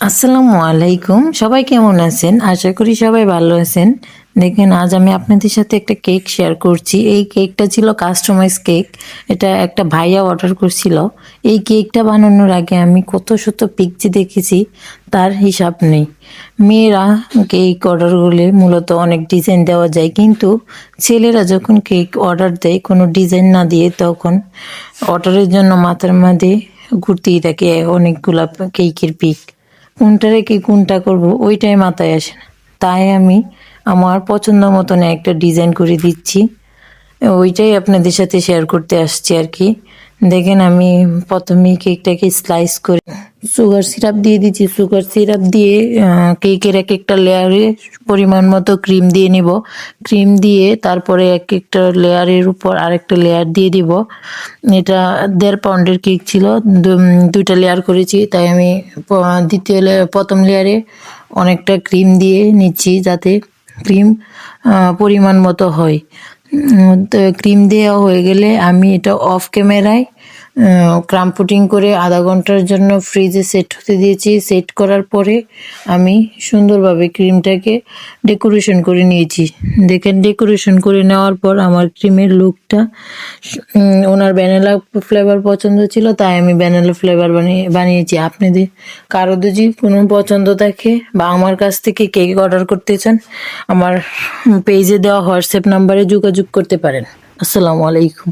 আসসালামু আলাইকুম। সবাই কেমন আছেন? আশা করি সবাই ভালো আছেন। দেখেন, আজ আমি আপনাদের সাথে একটা কেক শেয়ার করছি। এই কেকটা ছিল কাস্টমাইজ কেক। এটা একটা ভাইয়া অর্ডার করছিল। এই কেকটা বানানোর আগে আমি কত শত পিকচার দেখেছি, তার হিসাব নেই। মেয়েরা কেক অর্ডার করলে মূলত অনেক ডিজাইন দেওয়া যায়, কিন্তু ছেলেরা যখন কেক অর্ডার দেয় কোনো ডিজাইন না দিয়ে, তখন অর্ডারের জন্য মাথার মধ্যে ঘুরতেই থাকে অনেকগুলা কেকের পিক। কোনটা রেখে কোনটা করব ওইটাই মাথায় আসে না। তাই আমি আমার পছন্দ মতন একটা ডিজাইন করে দিচ্ছি, ওইটাই আপনাদের সাথে শেয়ার করতে আসছি আর কি। দেখেন, আমি প্রথমে কেকটাকে স্লাইস করে সুগার সিরাপ দিয়ে দিচ্ছি। সুগার সিরাপ দিয়ে কেকের এক একটা লেয়ারে পরিমাণ মতো ক্রিম দিয়ে নিব। ক্রিম দিয়ে তারপরে এক একটা লেয়ারের উপর আরেকটা লেয়ার দিয়ে দিব। এটা 1.5 পাউন্ডের কেক ছিল, দুইটা লেয়ার করেছি। তাই আমি প্রথম লেয়ারে অনেকটা ক্রিম দিয়ে নিচ্ছি, যাতে ক্রিম পরিমাণ মতো হয়। তো ক্রিম দেওয়া হয়ে গেলে আমি এটা অফ ক্যামেরায় ক্রাম পুটিং করে আধা ঘন্টার জন্য ফ্রিজে সেট হতে দিয়েছি। সেট করার পরে আমি সুন্দরভাবে ক্রিমটাকে ডেকোরেশন করে নিয়েছি। দেখেন, ডেকোরেশন করে নেওয়ার পর আমার ক্রিমের লুকটা, ওনার ভ্যানিলা ফ্লেভার পছন্দ ছিল, তাই আমি ভ্যানিলা ফ্লেভার বানিয়েছি। আপনাদের কারো যদি কোনো পছন্দ থাকে বা আমার কাছ থেকে কেক অর্ডার করতে চান, আমার পেজে দেওয়া হোয়াটসঅ্যাপ নাম্বারে যোগাযোগ করতে পারেন। আসসালামু আলাইকুম।